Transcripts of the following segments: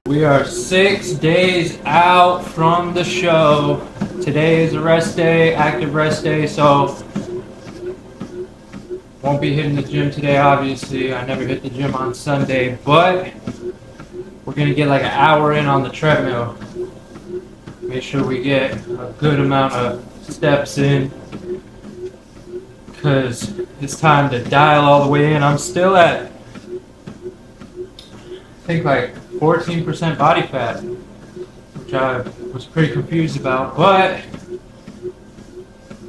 We are 6 days out from the show. Today is a rest day, active rest day, so won't be hitting the gym today, obviously. I never hit the gym on Sunday, but we're gonna get like an hour in on the treadmill. Make sure we get a good amount of steps in, because it's time to dial all the way in. I'm still at, I think, like 14% body fat, which I was pretty confused about, but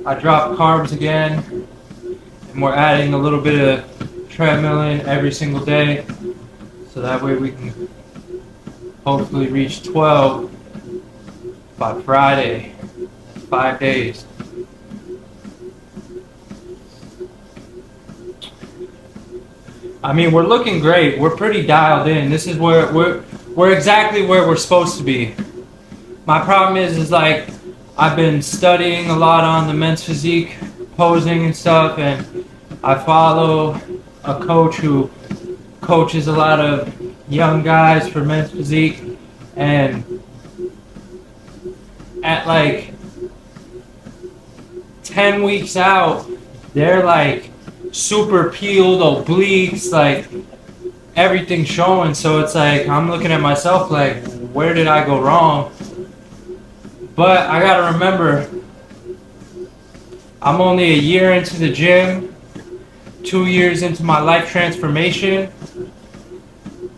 I dropped carbs again, and we're adding a little bit of treadmill in every single day, so that way we can hopefully reach 12 by Friday. 5 days. I mean, we're looking great. We're pretty dialed in. This is where we're exactly where we're supposed to be. My problem is like I've been studying a lot on the men's physique, posing and stuff, and I follow a coach who coaches a lot of young guys for men's physique, and at like 10 weeks out, they're like super peeled, obliques, like everything showing. So it's like I'm looking at myself like, where did I go wrong? But I gotta remember, I'm only a year into the gym, 2 years into my life transformation.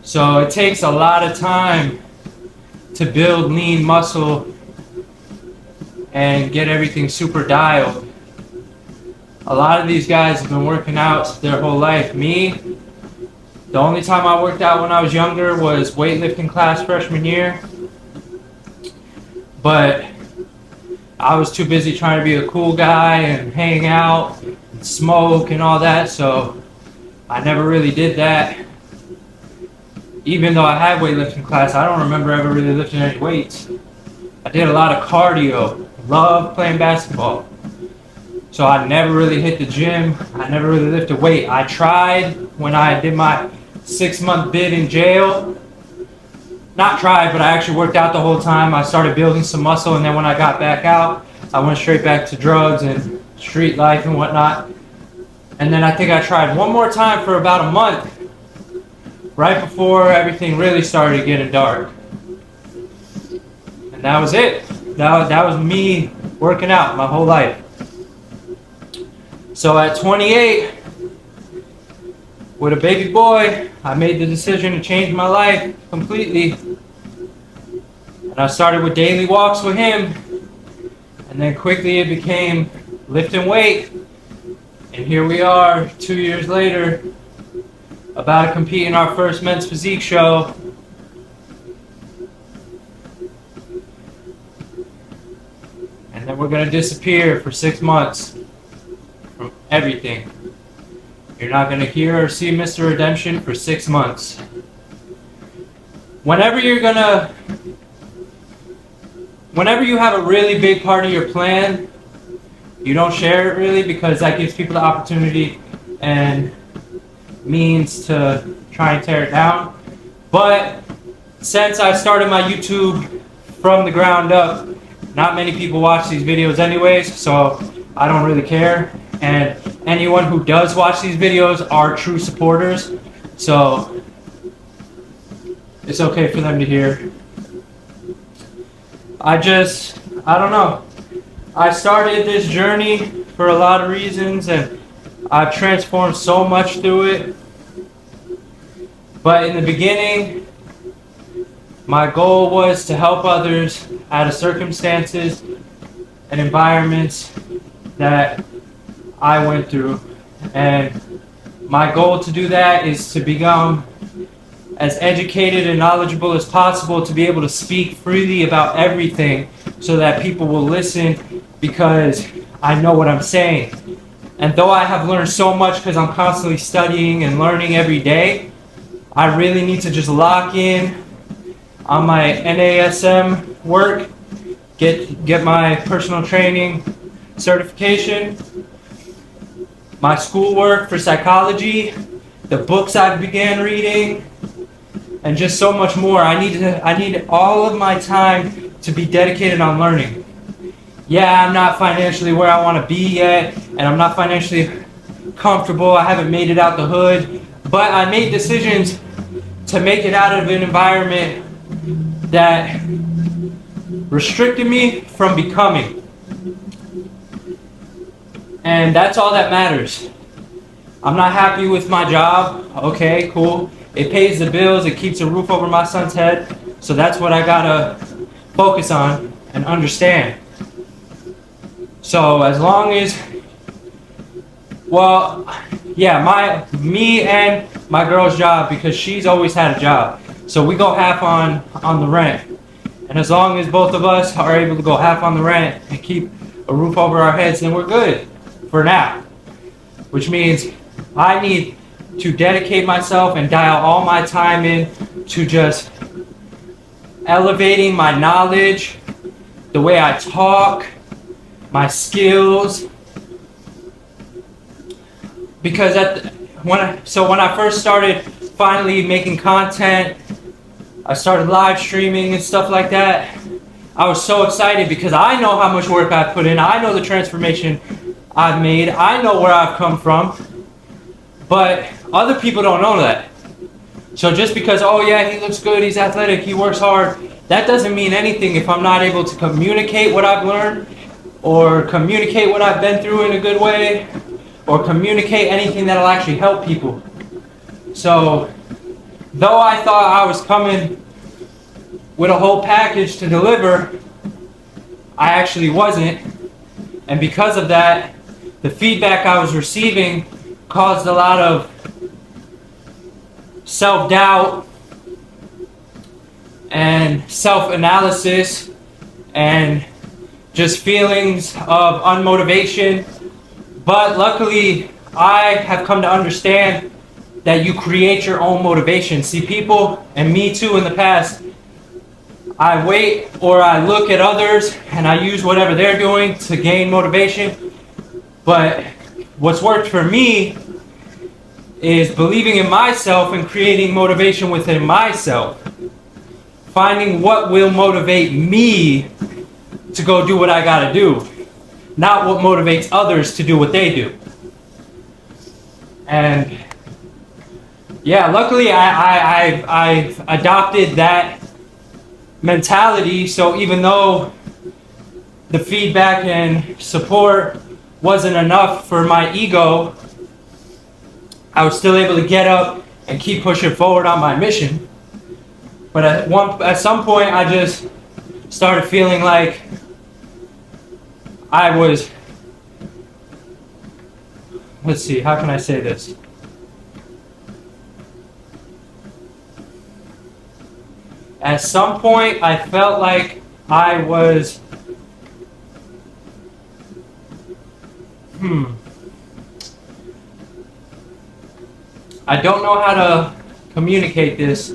So it takes a lot of time to build lean muscle and get everything super dialed. A lot of these guys have been working out their whole life. Me, the only time I worked out when I was younger was weightlifting class freshman year. But I was too busy trying to be a cool guy and hang out and smoke and all that, so I never really did that. Even though I had weightlifting class, I don't remember ever really lifting any weights. I did a lot of cardio. Love playing basketball. So I never really hit the gym. I never really lifted weight. I tried when I did my 6-month bid in jail. Not tried, but I actually worked out the whole time. I started building some muscle, and then when I got back out, I went straight back to drugs and street life and whatnot. And then I think I tried one more time for about a month, right before everything really started getting dark. And that was it. That was me working out my whole life. So at 28, with a baby boy, I made the decision to change my life completely. And I started with daily walks with him. And then quickly it became lifting weight. And here we are, 2 years later, about to compete in our first men's physique show. And then we're going to disappear for 6 months from everything. You're not going to hear or see Mr. Redemption for 6 months. Whenever you have a really big part of your plan, you don't share it really, because that gives people the opportunity and means to try and tear it down. But since I started my YouTube from the ground up, not many people watch these videos anyways, so I don't really care. And anyone who does watch these videos are true supporters, so it's okay for them to hear. I don't know. I started this journey for a lot of reasons, and I've transformed so much through it. But in the beginning, my goal was to help others out of circumstances and environments that I went through. And my goal to do that is to become as educated and knowledgeable as possible, to be able to speak freely about everything so that people will listen, because I know what I'm saying. And though I have learned so much because I'm constantly studying and learning every day, I really need to just lock in on my NASM work, get my personal training certification, my schoolwork for psychology, the books I began reading, and just so much more. I need all of my time to be dedicated on learning. Yeah, I'm not financially where I want to be yet, and I'm not financially comfortable. I haven't made it out the hood, but I made decisions to make it out of an environment that restricted me from becoming. And that's all that matters. I'm not happy with my job. Okay, cool. It pays the bills, it keeps a roof over my son's head. So that's what I gotta focus on and understand. So as long as, well, yeah, me and my girl's job, because she's always had a job. So we go half on the rent. And as long as both of us are able to go half on the rent and keep a roof over our heads, then we're good for now. Which means I need to dedicate myself and dial all my time in to just elevating my knowledge, the way I talk, my skills. Because when I first started finally making content, I started live streaming and stuff like that. I was so excited because I know how much work I've put in. I know the transformation I've made. I know where I've come from. But other people don't know that. So just because, oh yeah, he looks good, he's athletic, he works hard, that doesn't mean anything if I'm not able to communicate what I've learned, or communicate what I've been through in a good way, or communicate anything that'll actually help people. So, though I thought I was coming with a whole package to deliver, I actually wasn't. And because of that, the feedback I was receiving caused a lot of self-doubt and self-analysis and just feelings of unmotivation. But luckily, I have come to understand that you create your own motivation. See, people, and me too in the past, I wait or I look at others and I use whatever they're doing to gain motivation. But what's worked for me is believing in myself and creating motivation within myself. Finding what will motivate me to go do what I gotta do, not what motivates others to do what they do. And yeah, luckily I've adopted that mentality. So even though the feedback and support wasn't enough for my ego, I was still able to get up and keep pushing forward on my mission. But at some point, I just started feeling like I was, let's see, how can I say this? At some point, I felt like I was, I don't know how to communicate this,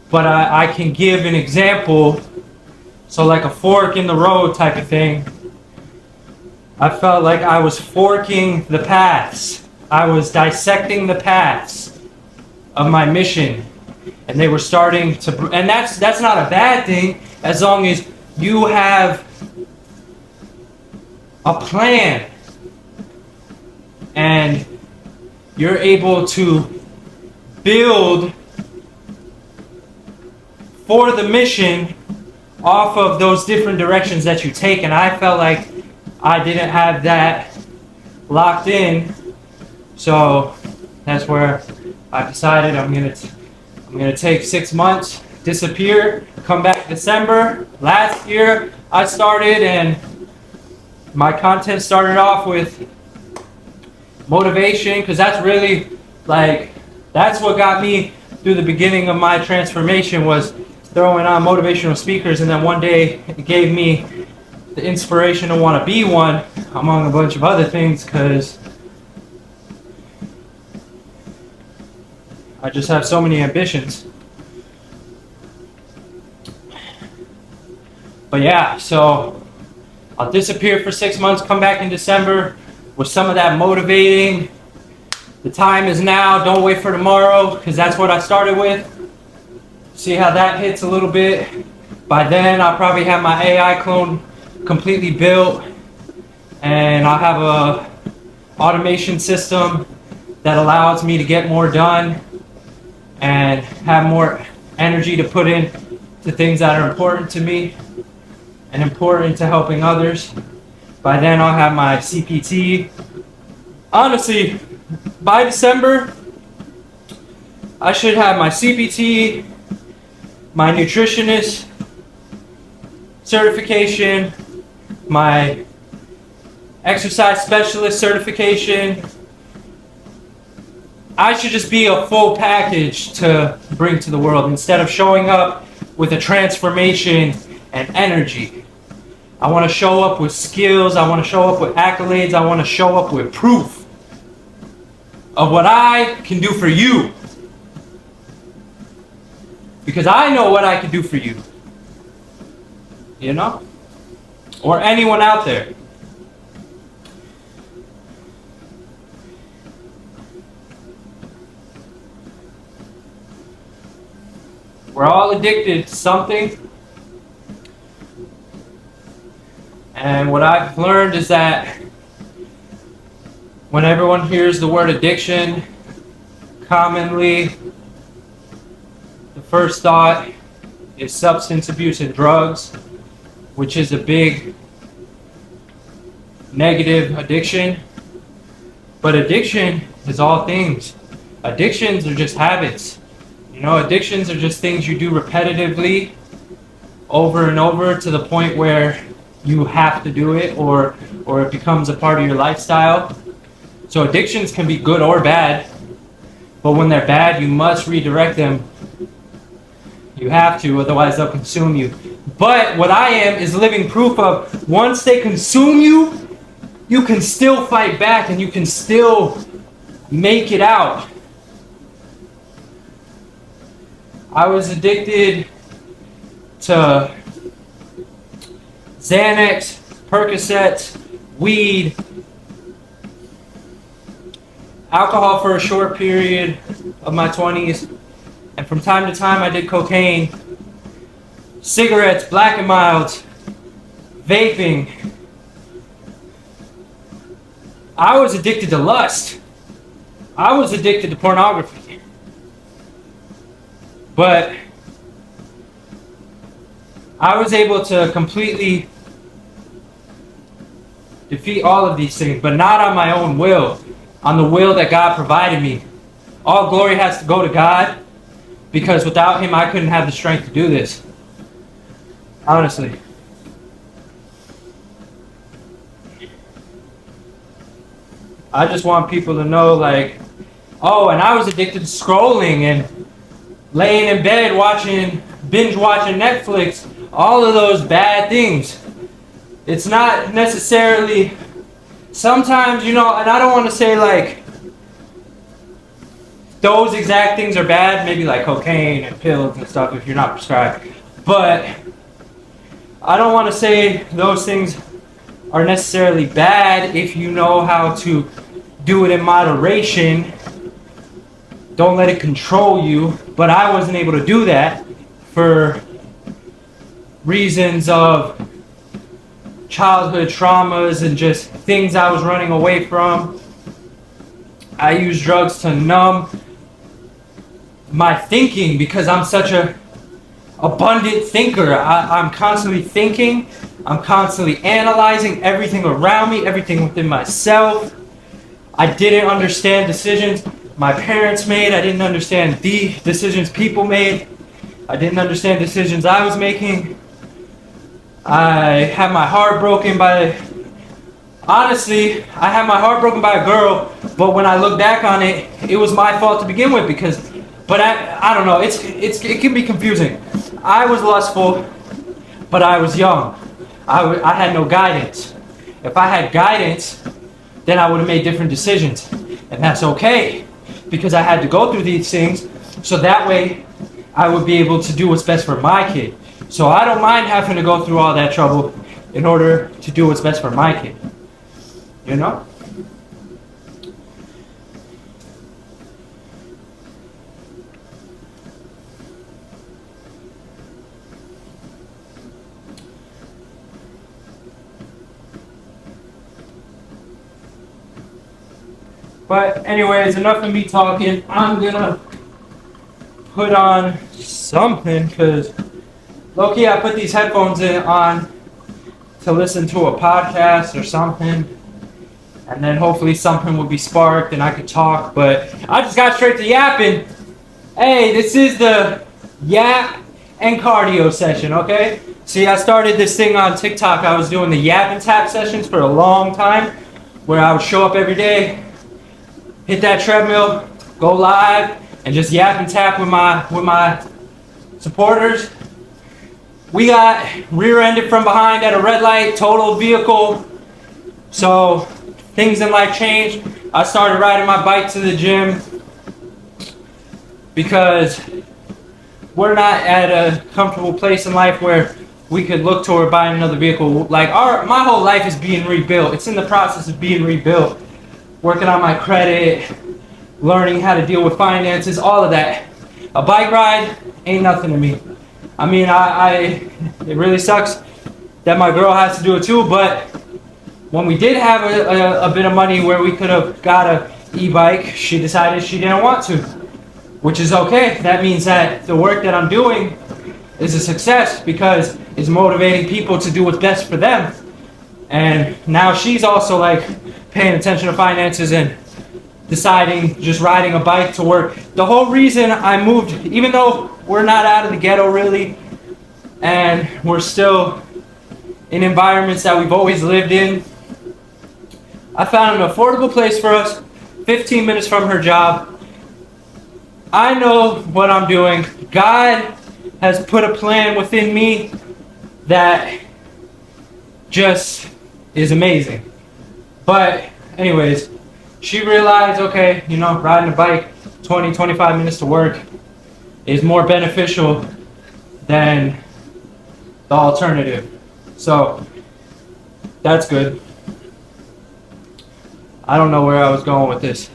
but I can give an example. So like a fork in the road type of thing. I felt like I was forking the paths. I was dissecting the paths of my mission. And they were starting to, and that's not a bad thing as long as you have a plan and you're able to build for the mission off of those different directions that you take. And I felt like I didn't have that locked in, so that's where I decided I'm gonna take 6 months, disappear, come back December. Last year I started, and my content started off with motivation, because that's really like, that's what got me through the beginning of my transformation, was throwing on motivational speakers. And then one day it gave me the inspiration to want to be one, among a bunch of other things, because I just have so many ambitions. But yeah, so I'll disappear for 6 months, come back in December with some of that motivating. The time is now, don't wait for tomorrow, because that's what I started with. See how that hits a little bit. By then I'll probably have my AI clone completely built, and I'll have a automation system that allows me to get more done and have more energy to put in to things that are important to me and important to helping others. By then I'll have my CPT. Honestly, by December I should have my CPT, my nutritionist certification, my exercise specialist certification. I should just be a full package to bring to the world instead of showing up with a transformation and energy. I want to show up with skills. I want to show up with accolades. I want to show up with proof of what I can do for you. Because I know what I can do for you. You know? Or anyone out there. We're all addicted to something. And what I've learned is that when everyone hears the word addiction, commonly the first thought is substance abuse and drugs, which is a big negative addiction. But addiction is all things. Addictions are just habits. You know, addictions are just things you do repetitively over and over to the point where you have to do it, or it becomes a part of your lifestyle. So addictions can be good or bad, but when they're bad, you must redirect them. You have to, otherwise they'll consume you. But what I am is living proof of once they consume you, you can still fight back and you can still make it out. I was addicted to Xanax, Percocets, weed, alcohol for a short period of my 20s, and from time to time I did cocaine, cigarettes, Black and Milds, vaping. I was addicted to lust. I was addicted to pornography. But I was able to completely defeat all of these things, but not on my own will, on the will that God provided me. All glory has to go to God, because without Him I couldn't have the strength to do this. Honestly. I just want people to know, like, oh, and I was addicted to scrolling and laying in bed binge watching Netflix, all of those bad things. It's not necessarily, sometimes, you know, and I don't want to say like those exact things are bad, maybe like cocaine and pills and stuff if you're not prescribed. But I don't want to say those things are necessarily bad if you know how to do it in moderation. Don't let it control you. But I wasn't able to do that for reasons of childhood traumas and just things I was running away from. I used drugs to numb my thinking because I'm such a abundant thinker. I'm constantly thinking. I'm constantly analyzing everything around me, everything within myself. I didn't understand decisions my parents made. I didn't understand the decisions people made. I didn't understand decisions I was making. I had my heart broken by, honestly, I had my heart broken by a girl, but when I look back on it, it was my fault to begin with but I don't know, it can be confusing. I was lustful, but I was young. I had no guidance. If I had guidance, then I would have made different decisions. And that's okay, because I had to go through these things so that way I would be able to do what's best for my kid. So I don't mind having to go through all that trouble in order to do what's best for my kid. You know? But anyways, enough of me talking. I'm gonna put on something because low-key I put these headphones on to listen to a podcast or something, and then hopefully something will be sparked and I could talk. But I just got straight to yapping. Hey, this is the Yap and Cardio session, okay? See, I started this thing on TikTok. I was doing the Yap and Tap sessions for a long time, where I would show up every day, hit that treadmill, go live, and just yap and tap with my supporters. We got rear-ended from behind at a red light, totaled vehicle. So things in life changed. I started riding my bike to the gym because we're not at a comfortable place in life where we could look toward buying another vehicle. Like my whole life is being rebuilt. It's in the process of being rebuilt. Working on my credit, learning how to deal with finances, all of that. A bike ride ain't nothing to me. I mean, it really sucks that my girl has to do it too, but when we did have a bit of money where we could have got a e-bike, she decided she didn't want to, which is okay. That means that the work that I'm doing is a success because it's motivating people to do what's best for them. And now she's also like paying attention to finances and deciding just riding a bike to work. The whole reason I moved, even though we're not out of the ghetto really, and we're still in environments that we've always lived in, I found an affordable place for us, 15 minutes from her job. I know what I'm doing. God has put a plan within me that just is amazing. But anyways, she realized, okay, you know, riding a bike 20-25 minutes to work is more beneficial than the alternative. So that's good. I don't know where I was going with this.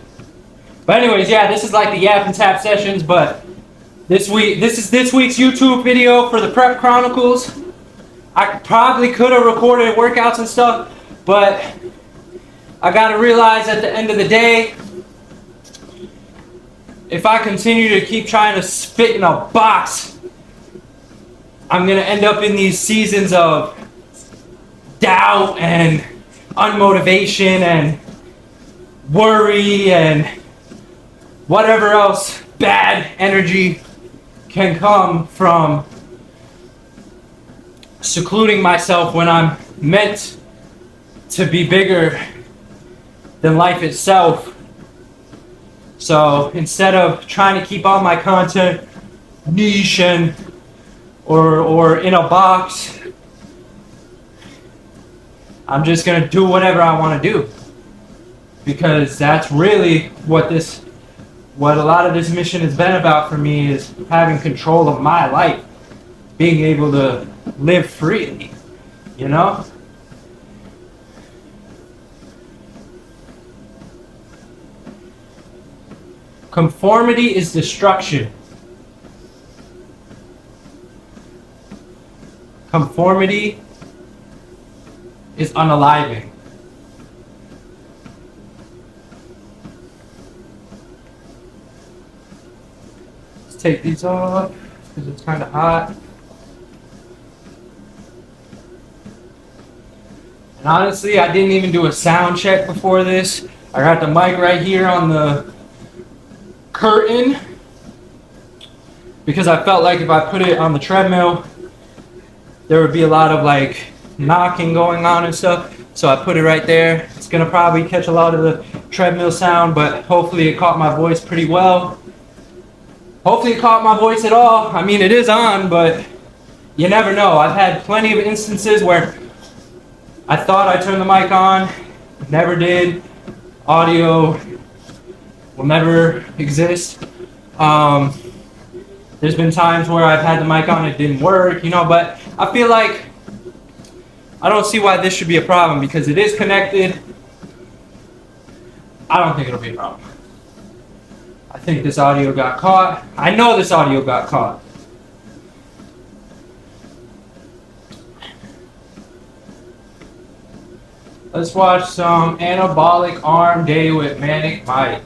But anyways, yeah, this is like the Yap and Tap sessions, but this is this week's YouTube video for the Prep Chronicles. I probably could have recorded workouts and stuff, but I gotta realize at the end of the day, if I continue to keep trying to spit in a box, I'm gonna end up in these seasons of doubt and unmotivation and worry and whatever else bad energy can come from secluding myself when I'm meant to be bigger than life itself. So instead of trying to keep all my content niche and or in a box, I'm just gonna do whatever I want to do, because that's really what a lot of this mission has been about for me, is having control of my life, being able to live freely, you know? Conformity is destruction. Conformity is unaliving. Let's take these off because it's kind of hot. And honestly, I didn't even do a sound check before this. I got the mic right here on the curtain because I felt like if I put it on the treadmill, there would be a lot of like knocking going on and stuff. So I put it right there. It's gonna probably catch a lot of the treadmill sound, but hopefully it caught my voice pretty well. Hopefully it caught my voice at all. I mean, it is on, but you never know. I've had plenty of instances where I thought I turned the mic on, never did. Audio will never exist. There's been times where I've had the mic on, it didn't work, you know, but I feel like I don't see why this should be a problem because it is connected. I don't think it'll be a problem. I think this audio got caught. I know this audio got caught. Let's watch some anabolic arm day with Manic Mike.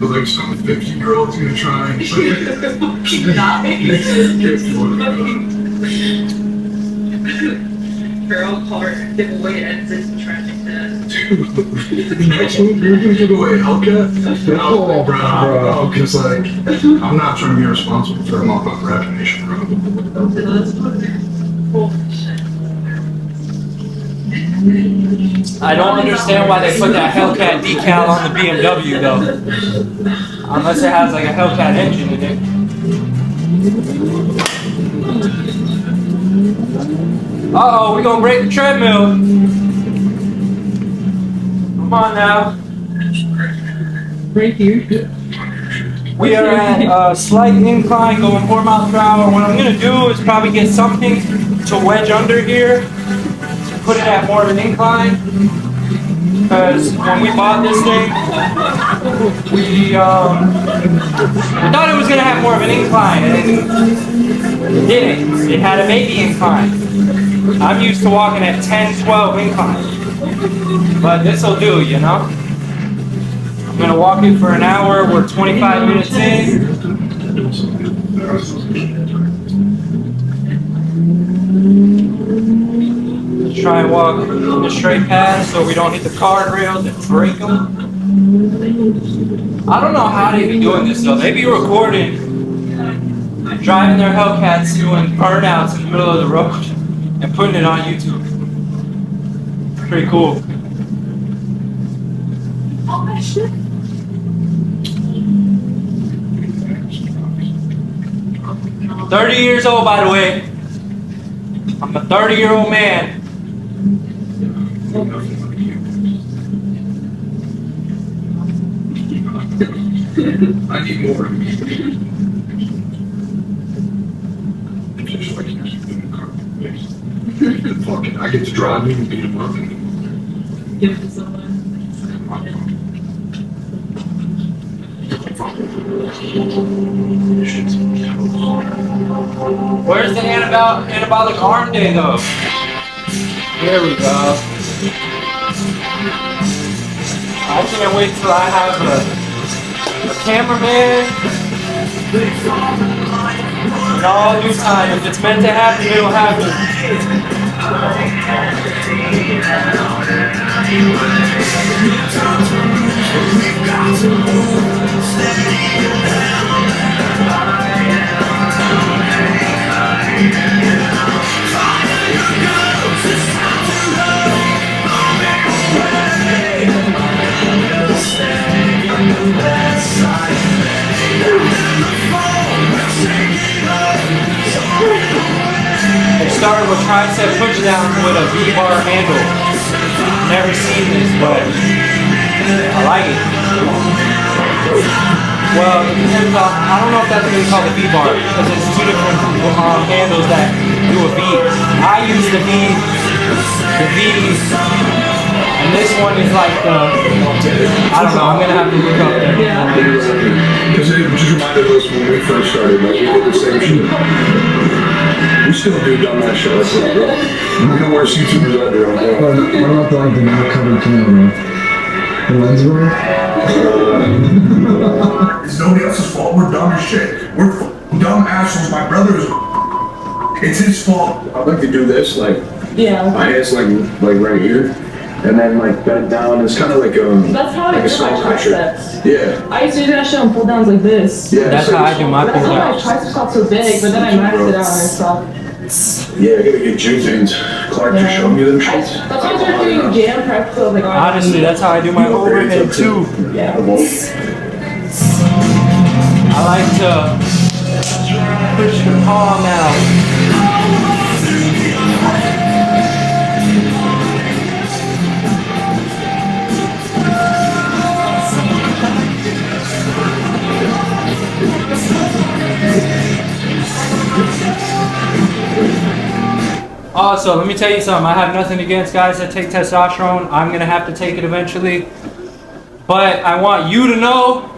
Like some 50-year-old's gonna try and Girl part giveaway ends in tragic death. Dude, next one, you're gonna give away a Hellcat? No, bro, because like, I'm not trying to be responsible for a motherfucking rap nation, bro. I don't understand why they put that Hellcat decal on the BMW though. Unless it has like a Hellcat engine in it. Uh-oh, we're gonna break the treadmill. Come on now. Right here. We are at a slight incline going 4 miles per hour. What I'm gonna do is probably get something to wedge under here. Put it at more of an incline. Because when we bought this thing, we thought it was gonna have more of an incline, and it didn't. It had a baby incline. I'm used to walking at 10, 12 incline, but this will do, you know. I'm gonna walk it for an hour. We're 25 minutes in. Let's try and walk in the straight path so we don't hit the guardrails and break them. I don't know how they be doing this though. They be recording driving their Hellcats doing burnouts in the middle of the road and putting it on YouTube. Pretty cool. 30 years old, by the way. I'm a 30-year-old man. I need more. Just like fucking, I get to drive him and beat him up. Give it to someone. Where's the anabolic arm day though? Here we go. I can't wait till I have a cameraman. In all due time, if it's meant to happen, it'll happen. It started with tricep pushdowns with a V-bar handle. Never seen this, but I like it. Well, I don't know if that's what they call the V-bar because it's two different handles that do a V. I use the V, and this one is like the, I don't know, I'm gonna have to look up there. Because it just reminded us when we first started, like we did the same shit. We still do dumbass shit like that, bro. We're gonna wear YouTubers under on that. What about the not covered camera? The lens bar? It's nobody else's fault. We're dumb as shit. We're dumb assholes. My brother is. It's his fault. I'd like to do this, like, Yeah. my head's like right here, and then like bent down. It's kind of like That's how like I a do my skull crusher. triceps. Yeah. I used to do that shit on pull downs like this. Yeah. That's it's how like I do my But that's why my pull-downs. triceps got so big, but then I maxed it out and stuff. Yeah, I gotta get gym things. Clark just showed me them shits. That's why I started doing jam prep, so I was like, oh, Honestly, that's how I do my overhead too. yeah. I like to push the palm out. Also, let me tell you something. I have nothing against guys that take testosterone. I'm gonna have to take it eventually. But I want you to know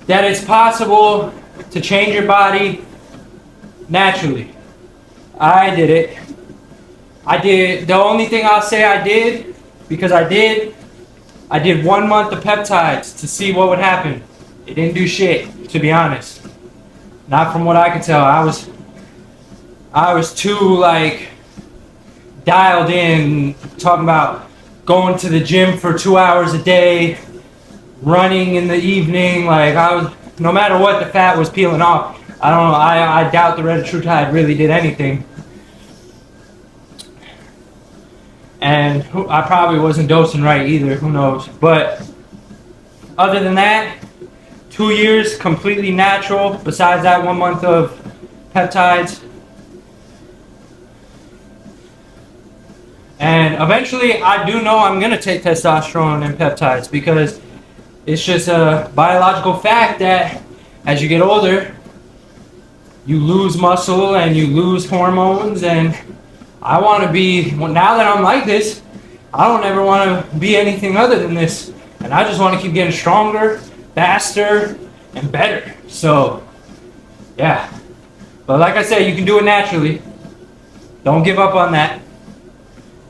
that it's possible to change your body naturally. I did it. The only thing I'll say I did, because I did 1 month of peptides to see what would happen. It didn't do shit, to be honest. Not from what I could tell. I was too like dialed in, talking about going to the gym for 2 hours a day, running in the evening. Like no matter what, the fat was peeling off. I don't know. I doubt the retatrutide really did anything. And I probably wasn't dosing right either. Who knows? But other than that, 2 years completely natural. Besides that 1 month of peptides. And eventually, I do know I'm gonna take testosterone and peptides because it's just a biological fact that as you get older, you lose muscle and you lose hormones. And I want to be, well, now that I'm like this, I don't ever want to be anything other than this. And I just want to keep getting stronger, faster, and better. So, yeah. But like I said, you can do it naturally. Don't give up on that.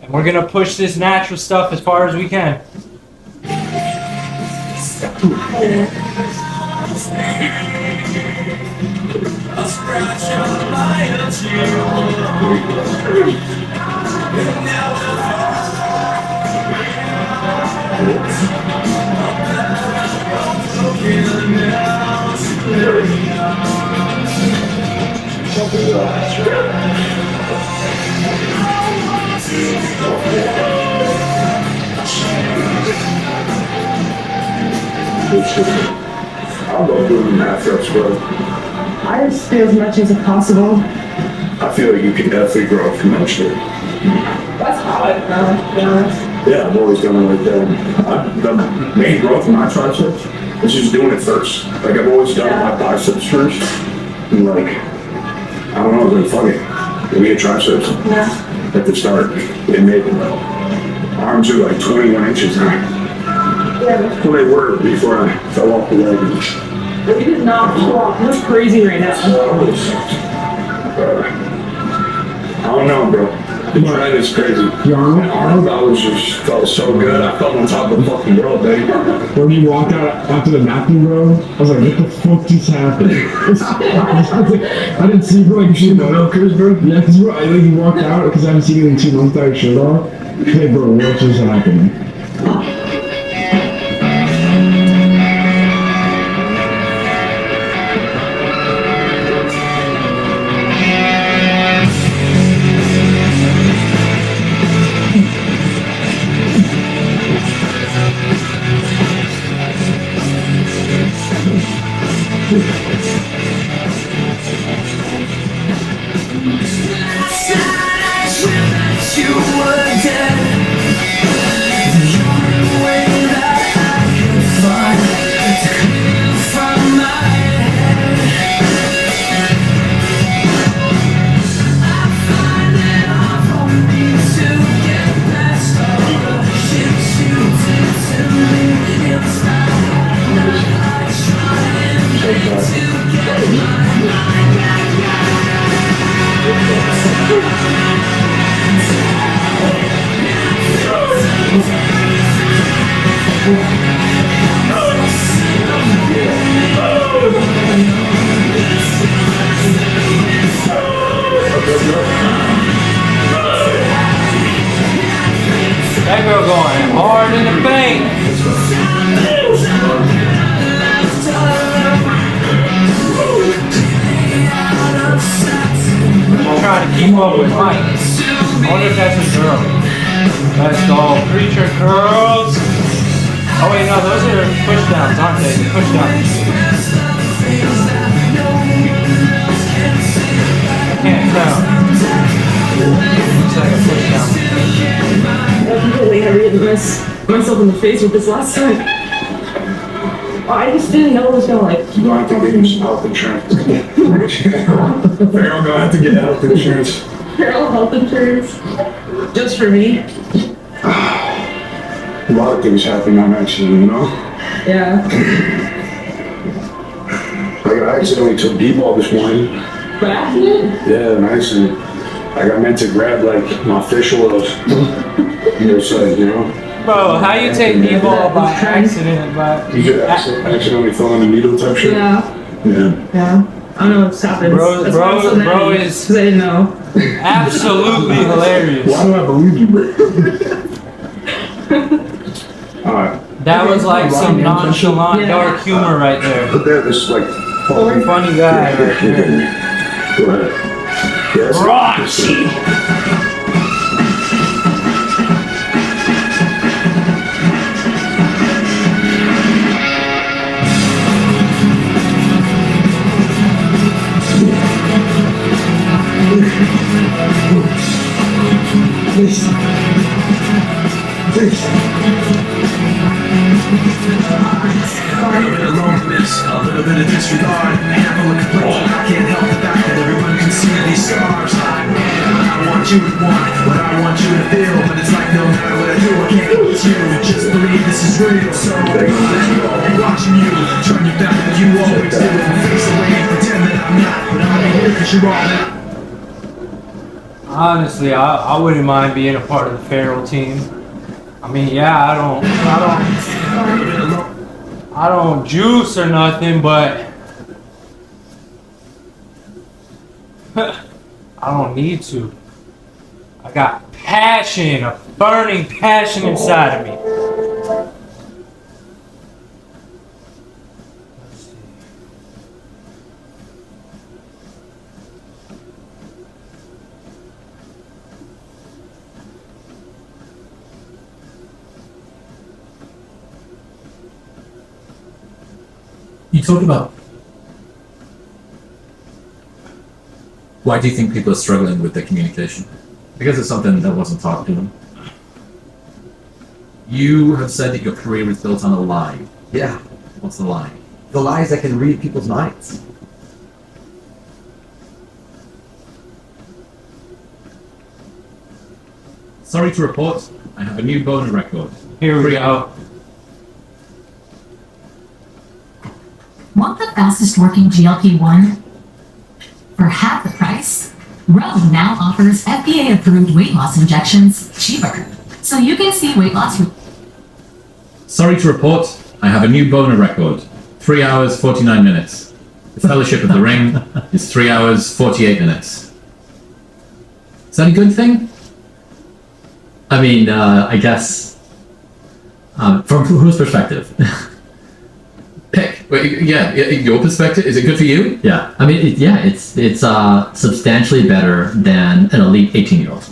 And we're gonna push this natural stuff as far as we can. I'll go doing half reps, bro. I just do as much as possible. I feel like you can definitely grow exponentially. That's how I feel, to be honest. Yeah, I've always done it like that. The main growth in my triceps is just doing it first. Like I've always done my biceps first. And like, I don't know, I was like, fuck it. Give me a triceps. Yeah. At the start. It made arms are like 21 inches now. Yeah. That's what they were before I fell off the wagon. But you did not pull off. You look crazy right now. I don't know, bro. The trend is crazy. Yarn? Arnold, I was just felt so good. I felt on top of the fucking world, baby. When you walked out after the napkin, bro, I was like, what the fuck just happened? I didn't see you for like 2 months, bro. Yeah, because bro, I like you walked out because I haven't seen you in 2 months without your shirt off. Hey, bro, what just happened? That girl going hard in the paint. I'm trying to keep up with Mike. I wonder if that's his girl. Let's go, preacher girls. Oh wait, no, those are push downs, aren't they? Push downs. I can't tell. Looks like a push down. I'm completely heavy to miss myself in the face with this last time. I just didn't know it was gonna like. You're going to have to get you some health insurance. They're going to have to get health insurance. feral health insurance just for me. A lot of things happen on accident, you know? Yeah. Like I accidentally took D-ball this morning. By accident? Yeah, an accident. I got meant to grab like my fish oils. You know? Bro, how you take D-ball by accident? But You could accidentally fall in a needle type shit. Yeah. Yeah. Yeah. I don't know what's happened. Bro is because I didn't know. absolutely hilarious. Why do I believe you, bro? Alright. That was like some nonchalant dark humor right there. Put that, this is like... Funny guy right there. Go ahead. Yes. Roxy! Please. Please. A little bit of loneliness, a little bit of disregard, a handful of complaints. I can't help the fact that everyone can see these scars. I want you to want what I want you to feel, but it's like no matter what I do, I can't go with you. Just believe this is real. So I'm watching you turn your back like you always do, and face away and pretend that I'm not, but I'm here because you're all that. Honestly, I wouldn't mind being a part of the feral team. I mean, yeah, I don't juice or nothing, but I don't need to. I got passion, a burning passion inside of me. Let's see. You talked about why do you think people are struggling with their communication? Because it's something that wasn't taught to them. You have said that your career is built on a lie. Yeah, What's the lie? the lies that can read people's minds. Sorry to report, I have a new boner record. Here we go. Want the fastest working GLP-1? For half the price, Roe now offers FDA-approved weight loss injections cheaper, so you can see weight loss. Sorry to report, I have a new boner record. 3 hours, 49 minutes. The Fellowship of the Ring is 3 hours, 48 minutes. Is that a good thing? I mean, I guess from whose perspective? Pick. Wait, yeah, your perspective, is it good for you? Yeah, I mean, it's substantially better than an elite 18-year-old.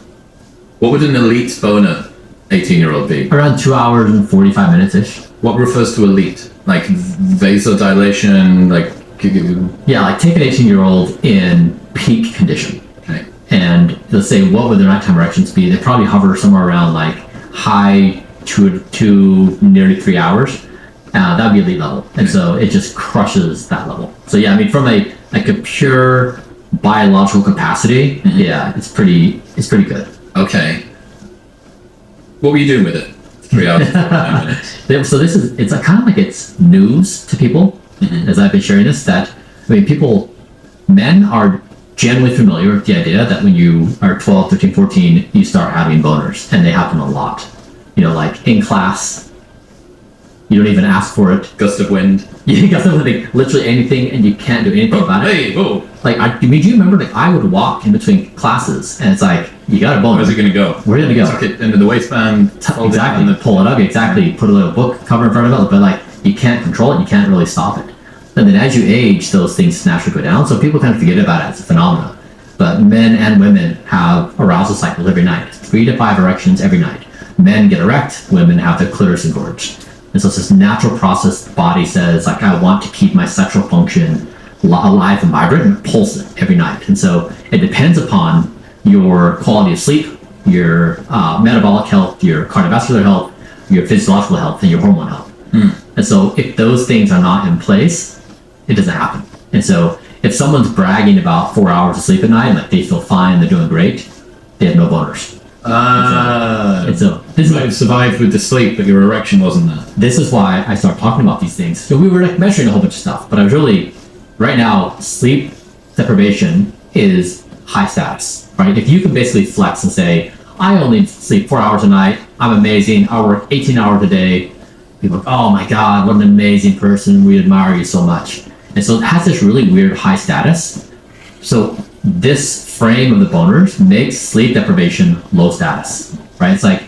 What would an elite boner 18-year-old be? Around 2 hours and 45 minutes ish. What refers to elite? Like vasodilation, like... Yeah, like take an 18-year-old in peak condition. Okay. And let's say, what would their nighttime erections be? They probably hover somewhere around like high 2 to nearly 3 hours. That'd be elite level. And so it just crushes that level. So yeah, I mean, from a pure biological capacity, yeah, it's pretty good. Okay. What were you doing with it? 3 hours and 49 minutes. So it's kind of like it's news to people, as I've been sharing this, that, I mean, men are generally familiar with the idea that when you are 12, 13, 14, you start having boners, and they happen a lot. You know, like in class, you don't even ask for it. Gust of wind. You got something, literally anything, and you can't do anything about it. Hey, whoa. Like, do you remember, like, I would walk in between classes, and it's like, you got a boner. Where's it going to go? Where's it going to go? Tuck it into the waistband. Exactly. And Pull it up. Exactly. Put a little book cover in front of it, but like, you can't control it. You can't really stop it. And then as you age, those things naturally go down. So people kind of forget about it as a phenomenon. But men and women have arousal cycles every night. 3 to 5 erections every night. Men get erect. Women have their clitoris engorged. And so it's this natural process. The body says, like, I want to keep my sexual function alive and vibrant, and pulse it every night. And so it depends upon your quality of sleep, your metabolic health, your cardiovascular health, your physiological health, and your hormone health. And so if those things are not in place, it doesn't happen. And so if someone's bragging about 4 hours of sleep at night, like they feel fine, they're doing great, they have no boners. This might have survived with the sleep, but your erection wasn't there. This is why I started talking about these things. So we were like measuring a whole bunch of stuff, but I was really, right now, sleep deprivation is high status, right? If you can basically flex and say, I only sleep 4 hours a night, I'm amazing, I work 18 hours a day, people are like, oh my God, what an amazing person, we admire you so much. And so it has this really weird high status. So this frame of the boners makes sleep deprivation low status, right? It's like,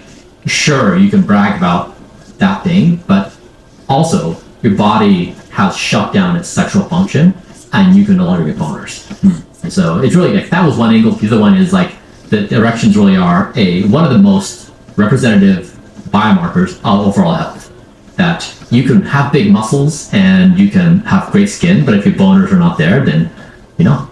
sure, you can brag about that thing, but also your body has shut down its sexual function and you can no longer get boners. And so it's really like, that was one angle. The other one is like, the erections really are one of the most representative biomarkers of overall health. That you can have big muscles and you can have great skin, but if your boners are not there, then, you know,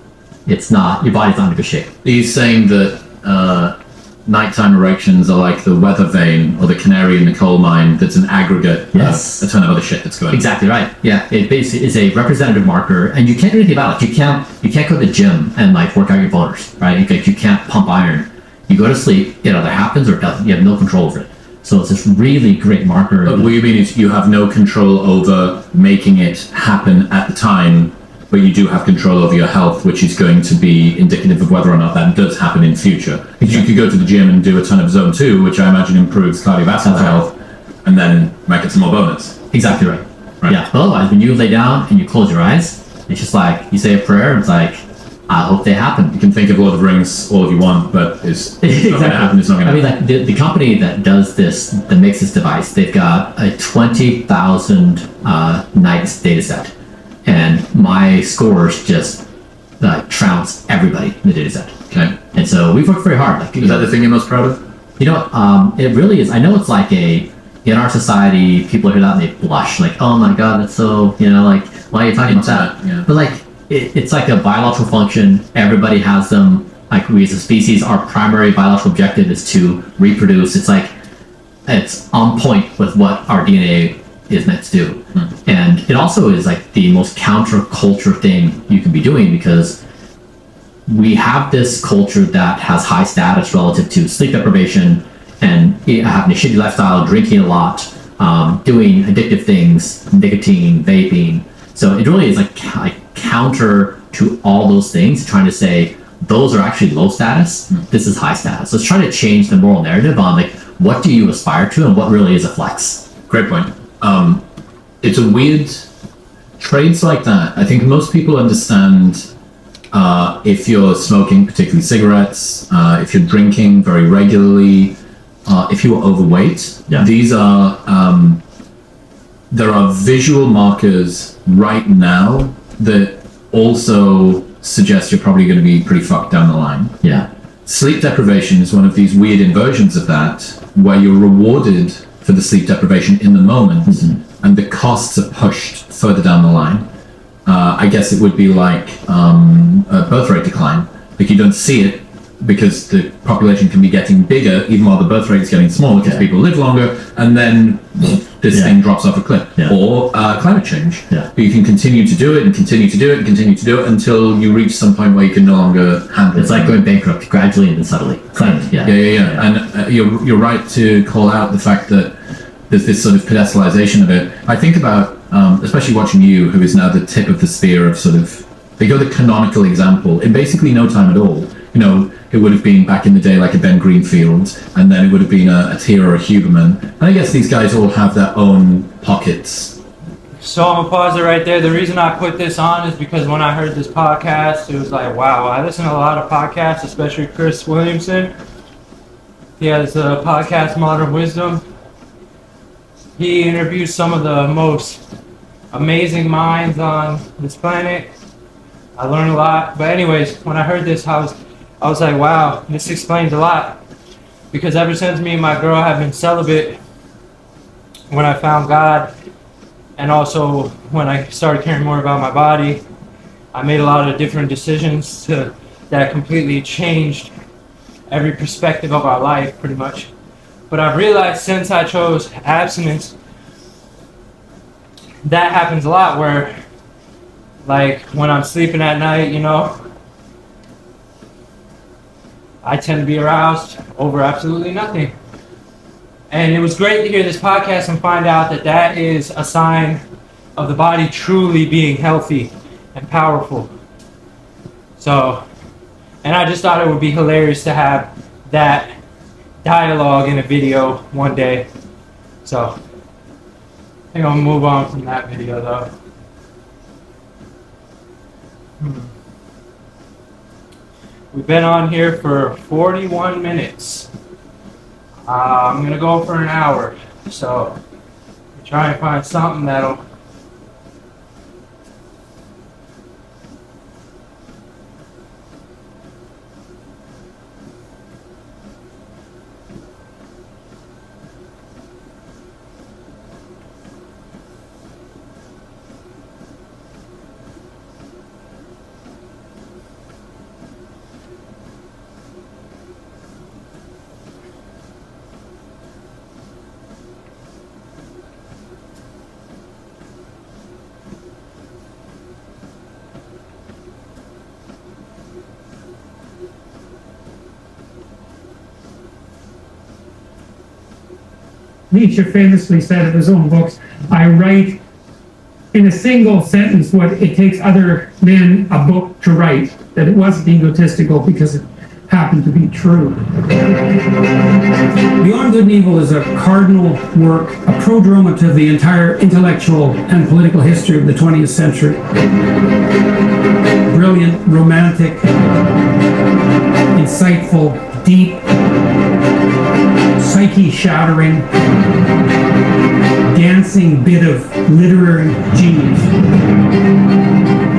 it's not, your body's not in good shape. He's saying that nighttime erections are like the weather vane or the canary in the coal mine that's an aggregate of a ton of other shit that's going on. Exactly right. Yeah, it basically is a representative marker, and you can't do anything about it. You can't go to the gym and like work out your boners, right? Like you can't pump iron. You go to sleep, it either happens or it doesn't. You have no control over it. So it's this really great marker. But what you mean is you have no control over making it happen at the time, but you do have control over your health, which is going to be indicative of whether or not that does happen in future. Because you could go to the gym and do a ton of zone 2, which I imagine improves cardiovascular health, and then might get some more bonus. Exactly right. Yeah, but otherwise, when you lay down and you close your eyes, it's just like, you say a prayer, and it's like, I hope they happen. You can think of Lord of the Rings all you want, but it's not going to happen. It's not going to happen. I mean, like the company that does this, that makes this device, they've got a 20,000 nights data set. And my scores just trounce everybody in the data set. Okay. And so we've worked very hard. Like, is that the thing you're most proud of? You know, it really is. I know it's like in our society, people hear that and they blush. Like, oh my God, that's so, you know, like, why are you talking about that? Yeah. But like, it's like a biological function. Everybody has them. Like we as a species, our primary biological objective is to reproduce. It's like, it's on point with what our DNA is meant to do. And it also is like the most counterculture thing you can be doing, because we have this culture that has high status relative to sleep deprivation and having a shitty lifestyle, drinking a lot, doing addictive things, nicotine, vaping. So it really is like counter to all those things, trying to say those are actually low status, this is high status. So it's trying to change the moral narrative on like, what do you aspire to and what really is a flex? Great point. It's a weird trades like that. I think most people understand if you're smoking, particularly cigarettes, if you're drinking very regularly, if you are overweight. These are there are visual markers right now that also suggest you're probably going to be pretty fucked down the line. Yeah. Sleep deprivation is one of these weird inversions of that, where you're rewarded for the sleep deprivation in the moment, and the costs are pushed further down the line. I guess it would be like a birth rate decline. Like you don't see it because the population can be getting bigger even while the birth rate is getting smaller because people live longer, and then this thing drops off a cliff. Or climate change. But you can continue to do it and continue to do it and continue to do it until you reach some point where you can no longer handle it. It's like going bankrupt gradually and then subtly. And you're right to call out the fact that there's this sort of pedestalization of it. I think about, especially watching you, who is now the tip of the spear of sort of, they go the canonical example in basically no time at all. You know, it would have been back in the day like a Ben Greenfield, and then it would have been a Thier or a Huberman. And I guess these guys all have their own pockets. So I'm gonna pause it right there. The reason I put this on is because when I heard this podcast, it was like, wow, I listen to a lot of podcasts, especially Chris Williamson. He has a podcast, Modern Wisdom. He interviews some of the most amazing minds on this planet. I learned a lot. But anyways, when I heard this, I was like, wow, this explains a lot. Because ever since me and my girl have been celibate, when I found God, and also when I started caring more about my body, I made a lot of different decisions that completely changed every perspective of our life, pretty much. But I've realized since I chose abstinence, that happens a lot, where Like when I'm sleeping at night, I tend to be aroused over absolutely nothing. And it was great to hear this podcast and find out that that is a sign of the body truly being healthy and powerful. So, and I just thought it would be hilarious to have that dialogue in a video one day. So, I think I'll move on from that video though. We've been on here for 41 minutes. I'm gonna go for an hour, so try and find something that'll Nietzsche famously said of his own books, I write in a single sentence what it takes other men a book to write, that it wasn't egotistical because it happened to be true. Beyond Good and Evil is a cardinal work, a prodroma to the entire intellectual and political history of the 20th century. Brilliant, romantic, insightful, deep, psyche-shattering, dancing bit of literary genius.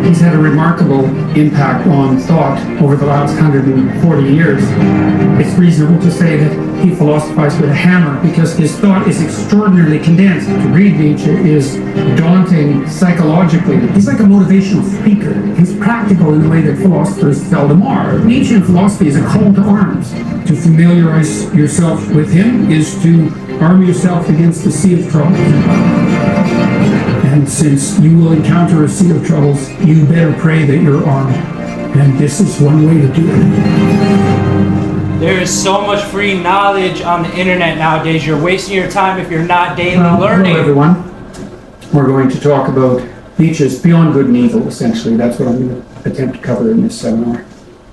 He's had a remarkable impact on thought over the last 140 years. It's reasonable to say that he philosophized with a hammer because his thought is extraordinarily condensed. To read Nietzsche is daunting psychologically. He's like a motivational speaker. He's practical in the way that philosophers seldom are. Nietzschean philosophy is a call to arms. To familiarize yourself with him is to arm yourself against the sea of troubles. And since you will encounter a sea of troubles, you better pray that you're armed. And this is one way to do it. There is so much free knowledge on the internet nowadays. You're wasting your time if you're not daily learning. Hello everyone. We're going to talk about Nietzsche's Beyond Good and Evil, essentially. That's what I'm going to attempt to cover in this seminar.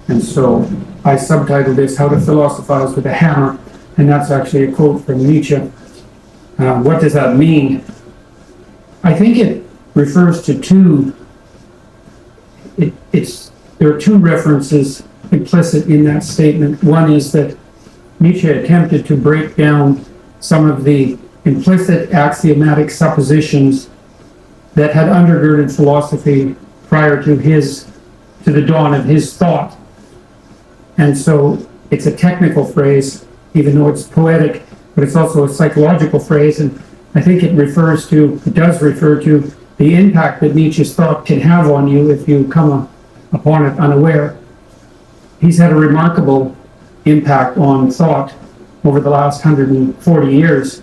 And so I subtitled this, How to Philosophize with a Hammer. And that's actually a quote from Nietzsche. What does that mean? I think it refers to there are two references implicit in that statement. One is that Nietzsche attempted to break down some of the implicit axiomatic suppositions that had undergirded philosophy prior to the dawn of his thought. And so it's a technical phrase, even though it's poetic, but it's also a psychological phrase, and I think it does refer to the impact that Nietzsche's thought can have on you if you come upon it unaware. He's had a remarkable impact on thought over the last 140 years,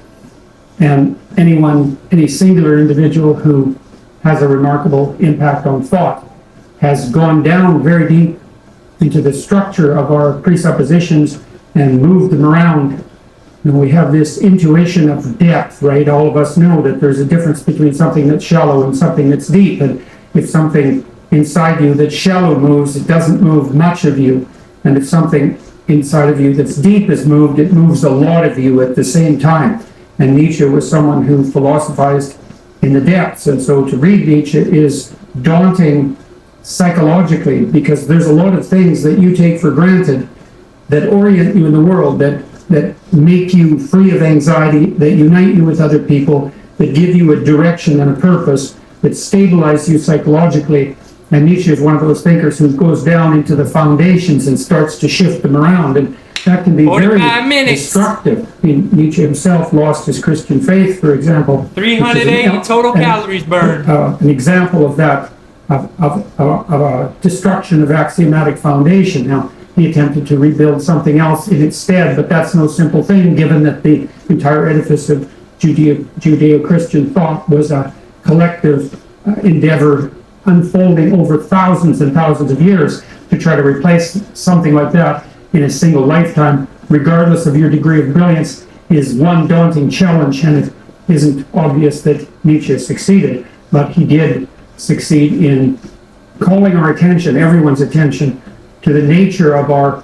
and any singular individual who has a remarkable impact on thought has gone down very deep into the structure of our presuppositions and moved them around. And we have this intuition of depth, right? All of us know that there's a difference between something that's shallow and something that's deep. And if something inside you that's shallow moves, it doesn't move much of you. And if something inside of you that's deep is moved, it moves a lot of you at the same time. And Nietzsche was someone who philosophized in the depths. And so to read Nietzsche is daunting psychologically, because there's a lot of things that you take for granted that orient you in the world, that make you free of anxiety, that unite you with other people, that give you a direction and a purpose, that stabilize you psychologically. And Nietzsche is one of those thinkers who goes down into the foundations and starts to shift them around. And that can be very destructive. I mean, Nietzsche himself lost his Christian faith, for example. 380 total calories burned. An example of that, of a destruction of axiomatic foundation. Now, he attempted to rebuild something else in its stead, but that's no simple thing, given that the entire edifice of Judeo-Christian thought was a collective endeavor unfolding over thousands and thousands of years to try to replace something like that in a single lifetime, regardless of your degree of brilliance, is one daunting challenge, and it isn't obvious that Nietzsche succeeded, but he did succeed in calling our attention, everyone's attention, to the nature of our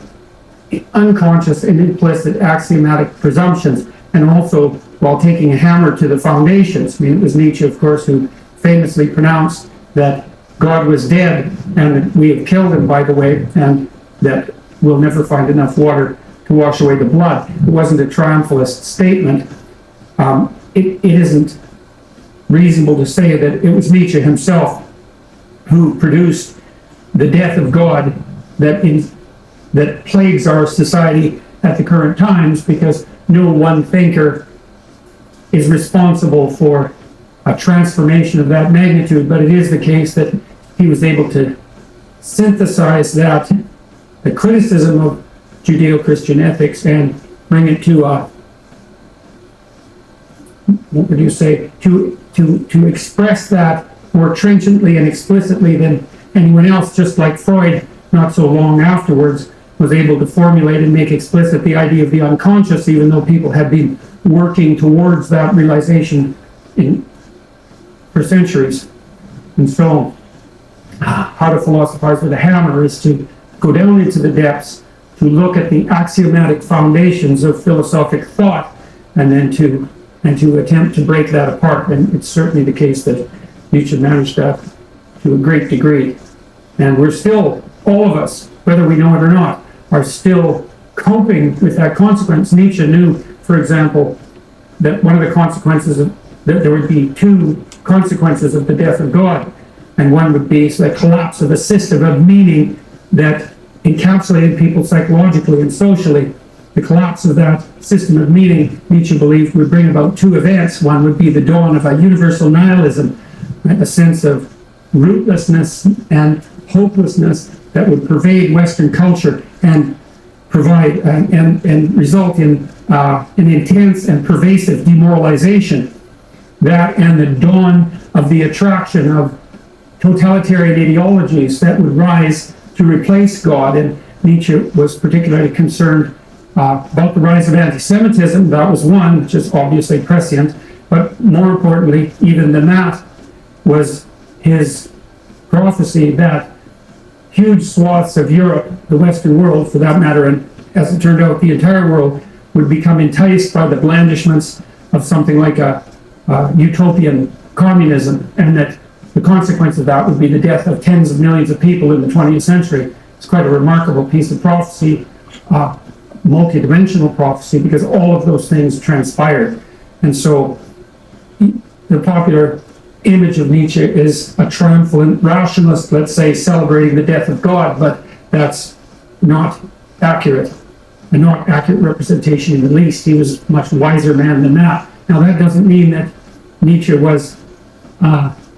unconscious and implicit axiomatic presumptions, and also while taking a hammer to the foundations. I mean, it was Nietzsche, of course, who famously pronounced that God was dead and that we have killed him, by the way, and that we'll never find enough water to wash away the blood. It wasn't a triumphalist statement. It isn't reasonable to say that it was Nietzsche himself who produced the death of God that plagues our society at the current times, because no one thinker is responsible for a transformation of that magnitude, but it is the case that he was able to synthesize that, the criticism of Judeo-Christian ethics, and bring it to what would you say, to express that more trenchantly and explicitly than anyone else, just like Freud, not so long afterwards, was able to formulate and make explicit the idea of the unconscious, even though people had been working towards that realization for centuries. And so, how to philosophize with a hammer is to go down into the depths, to look at the axiomatic foundations of philosophic thought, and then to attempt to break that apart. And it's certainly the case that Nietzsche managed that to a great degree. And we're still, all of us, whether we know it or not, are still coping with that consequence. Nietzsche knew, for example, that one of the consequences that there would be two consequences of the death of God, and one would be the collapse of a system of meaning that encapsulated people psychologically and socially. The collapse of that system of meaning, Nietzsche believed, would bring about two events. One would be the dawn of a universal nihilism, a sense of rootlessness and hopelessness that would pervade Western culture and provide and result in an intense and pervasive demoralization. That and the dawn of the attraction of totalitarian ideologies that would rise to replace God. And Nietzsche was particularly concerned about the rise of anti-Semitism. That was one, which is obviously prescient, but more importantly, even than that, was his prophecy that huge swaths of Europe, the Western world for that matter, and as it turned out, the entire world, would become enticed by the blandishments of something like a utopian communism, and that the consequence of that would be the death of tens of millions of people in the 20th century. It's quite a remarkable piece of prophecy, multidimensional prophecy, because all of those things transpired. And so the popular image of Nietzsche is a triumphant rationalist, let's say, celebrating the death of God, but that's not accurate, a not accurate representation in the least. He was a much wiser man than that. Now, that doesn't mean that Nietzsche was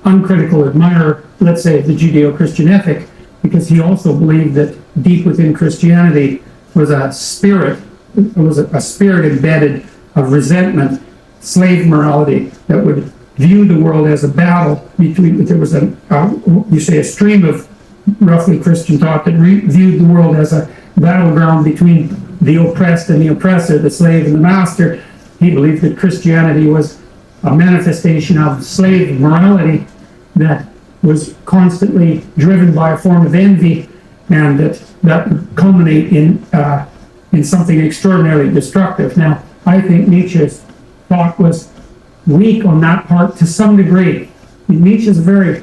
uncritical admirer, let's say, of the Judeo-Christian ethic, because he also believed that deep within Christianity was a spirit embedded of resentment, slave morality, that would view the world as a battle between, there was a stream of roughly Christian thought that viewed the world as a battleground between the oppressed and the oppressor, the slave and the master. He believed that Christianity was a manifestation of slave morality that was constantly driven by a form of envy, and that would culminate in something extraordinarily destructive. Now, I think Nietzsche's thought was weak on that part to some degree. Nietzsche's a very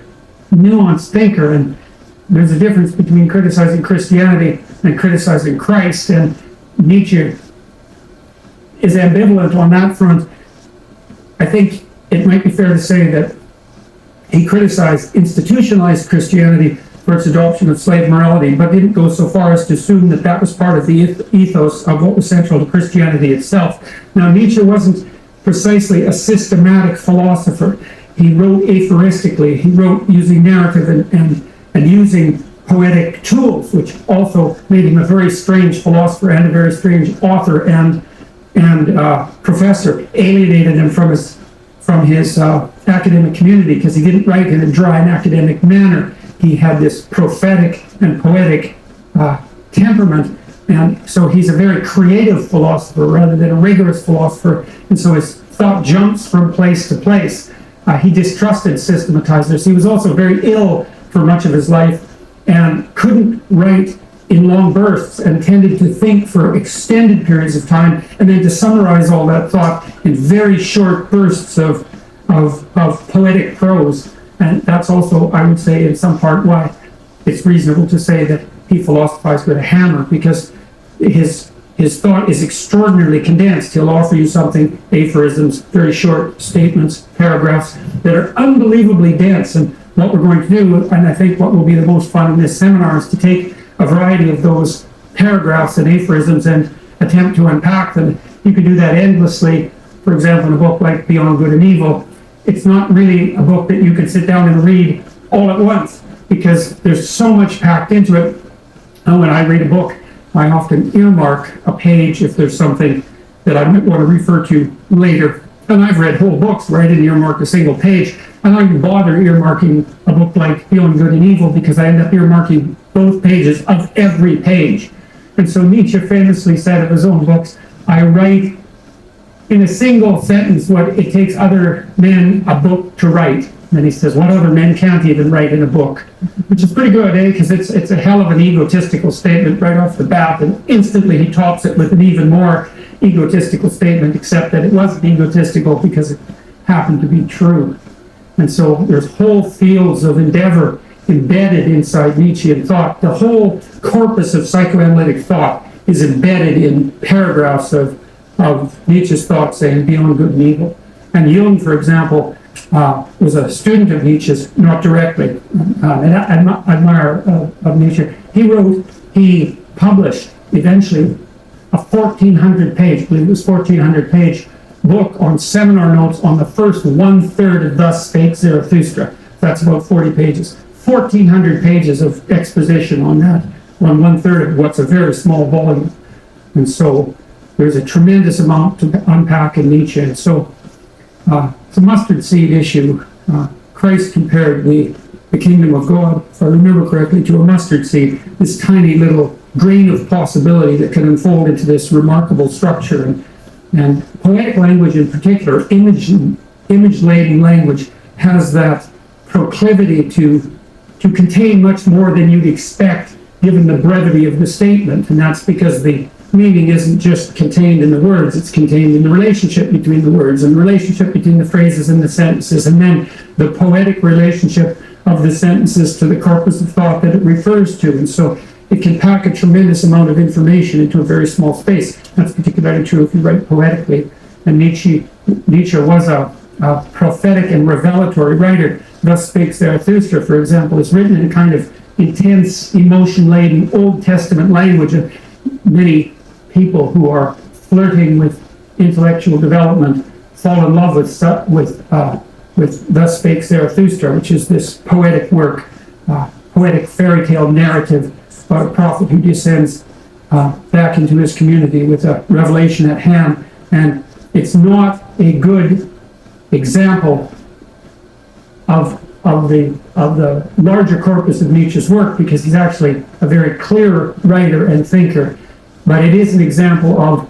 nuanced thinker, and there's a difference between criticizing Christianity and criticizing Christ, and Nietzsche is ambivalent on that front. I think it might be fair to say that he criticized institutionalized Christianity for its adoption of slave morality, but didn't go so far as to assume that that was part of the ethos of what was central to Christianity itself. Now, Nietzsche wasn't precisely a systematic philosopher. He wrote aphoristically. He wrote using narrative and using poetic tools, which also made him a very strange philosopher and a very strange author and professor, alienated him from from his academic community, because he didn't write in a dry and academic manner. He had this prophetic and poetic temperament, and so he's a very creative philosopher rather than a rigorous philosopher, and so his thought jumps from place to place. He distrusted systematizers. He was also very ill for much of his life and couldn't write in long bursts and tended to think for extended periods of time and then to summarize all that thought in very short bursts of poetic prose. And that's also, I would say, in some part why it's reasonable to say that he philosophized with a hammer, because his thought is extraordinarily condensed. He'll offer you something, aphorisms, very short statements, paragraphs that are unbelievably dense. And what we're going to do, and I think what will be the most fun in this seminar, is to take a variety of those paragraphs and aphorisms and attempt to unpack them. You can do that endlessly. For example, in a book like Beyond Good and Evil, it's not really a book that you can sit down and read all at once, because there's so much packed into it. And when I read a book, I often earmark a page if there's something that I might want to refer to later. And I've read whole books where I didn't earmark a single page. I don't even bother earmarking a book like Beyond Good and Evil, because I end up earmarking both pages of every page. And so Nietzsche famously said of his own books, I write in a single sentence what it takes other men a book to write. And then he says, what other men can't even write in a book? Which is pretty good, eh? Because it's a hell of an egotistical statement right off the bat, and instantly he tops it with an even more egotistical statement, except that it wasn't egotistical because it happened to be true. And so there's whole fields of endeavor embedded inside Nietzschean thought. The whole corpus of psychoanalytic thought is embedded in paragraphs of Nietzsche's thought, saying Beyond Good and Evil. And Jung, for example, was a student of Nietzsche's, not directly, an admirer of Nietzsche. He published eventually a 1,400-page, I believe it was 1,400-page book on seminar notes on the first 1/3 of Thus Spake Zarathustra. That's about 40 pages. 1,400 pages of exposition on that, on 1/3 of what's a very small volume. And so there's a tremendous amount to unpack in Nietzsche. And so it's a mustard seed issue. Christ compared the kingdom of God, if I remember correctly, to a mustard seed, this tiny little grain of possibility that can unfold into this remarkable structure. And poetic language in particular, image-laden language, has that proclivity to contain much more than you'd expect given the brevity of the statement. And that's because the meaning isn't just contained in the words, it's contained in the relationship between the words and the relationship between the phrases and the sentences, and then the poetic relationship of the sentences to the corpus of thought that it refers to. And so it can pack a tremendous amount of information into a very small space. That's particularly true if you write poetically. And Nietzsche was a prophetic and revelatory writer. Thus Spake Zarathustra, for example, is written in a kind of intense, emotion-laden Old Testament language. And many people who are flirting with intellectual development fall in love with Thus Spake Zarathustra, which is this poetic work, poetic fairy tale narrative about a prophet who descends back into his community with a revelation at hand. And it's not a good example of the larger corpus of Nietzsche's work, because he's actually a very clear writer and thinker. But it is an example of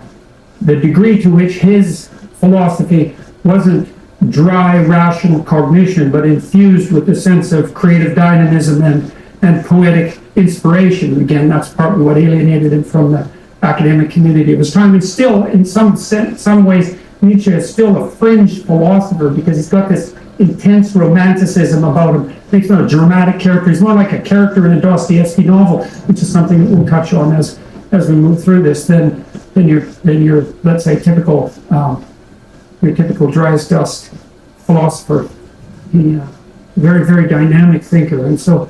the degree to which his philosophy wasn't dry, rational cognition, but infused with a sense of creative dynamism and poetic inspiration. Again, that's partly what alienated him from the academic community of his time. And still, in some ways, Nietzsche is still a fringe philosopher, because he's got this intense romanticism about him. He's not a dramatic character. He's more like a character in a Dostoevsky novel, which is something that we'll touch on as we move through this. Than your let's say typical dry as dust philosopher. He very, very dynamic thinker, and so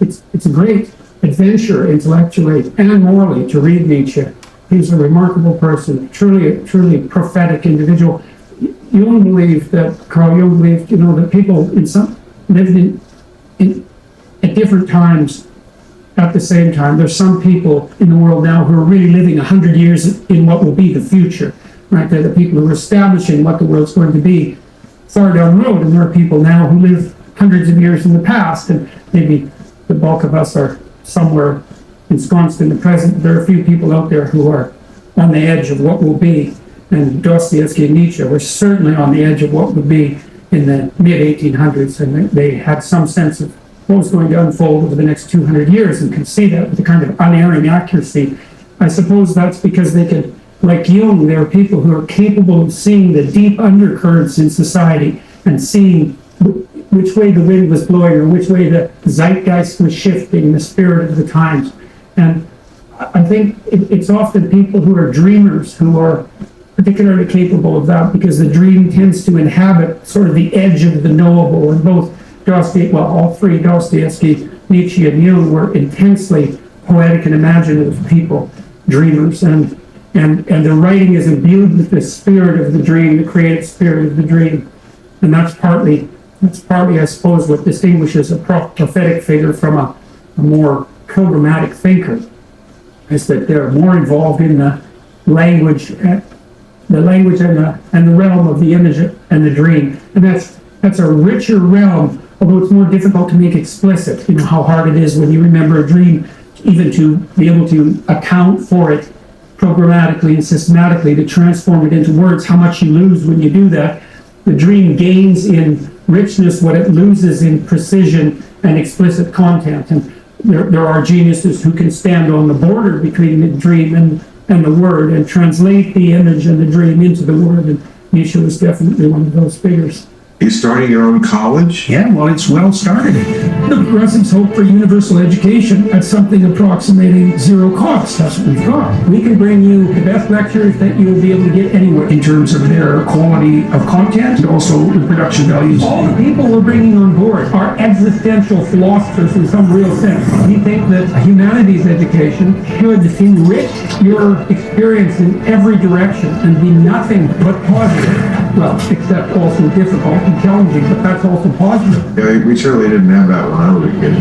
it's a great adventure intellectually and morally to read Nietzsche. He's a remarkable person, truly prophetic individual. Carl Jung believed, that people lived at different times at the same time. There's some people in the world now who are really living 100 years in what will be the future. right? They're the people who are establishing what the world's going to be far down the road, and there are people now who live hundreds of years in the past, and maybe the bulk of us are somewhere ensconced in the present. There are a few people out there who are on the edge of what will be, and Dostoevsky and Nietzsche were certainly on the edge of what would be in the mid-1800s, and they had some sense of what was going to unfold over the next 200 years and could see that with a kind of unerring accuracy. I suppose that's because they could, like Jung, there are people who are capable of seeing the deep undercurrents in society and seeing which way the wind was blowing or which way the zeitgeist was shifting, the spirit of the times. And I think it's often people who are dreamers who are particularly capable of that, because the dream tends to inhabit sort of the edge of the knowable. And both all three, Dostoevsky, Nietzsche, and Jung, were intensely poetic and imaginative people, dreamers, and their writing is imbued with the spirit of the dream, the creative spirit of the dream. And that's partly, I suppose, what distinguishes a prophetic figure from a more programmatic thinker, is that they're more involved in the language and the realm of the image and the dream. And that's a richer realm, although it's more difficult to make explicit. You know how hard it is when you remember a dream, even to be able to account for it programmatically and systematically, to transform it into words, how much you lose when you do that. The dream gains in richness what it loses in precision and explicit content. And there are geniuses who can stand on the border between the dream and the word and translate the image and the dream into the word. And Nietzsche was definitely one of those figures. You starting your own college? Yeah, well, it's well started. The progressives hope for universal education at something approximating zero cost. That's what we've got. We can bring you the best lectures that you will be able to get anywhere in terms of their quality of content and also the production values. All the people we're bringing on board are existential philosophers in some real sense. We think that a humanities education should enrich your experience in every direction and be nothing but positive. Well, except also difficult and challenging, but that's also positive. Yeah, we certainly didn't have that when I was a kid.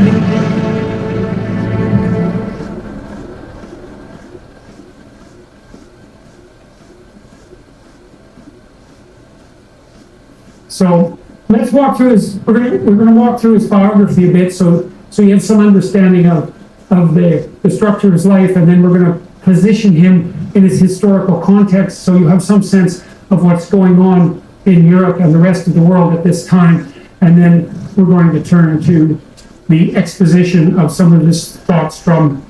So let's walk through his. We're gonna walk through his biography a bit, so you have some understanding of the structure of his life, and then we're gonna position him in his historical context, so you have some sense of what's going on in Europe and the rest of the world at this time. And then we're going to turn to the exposition of some of his thoughts from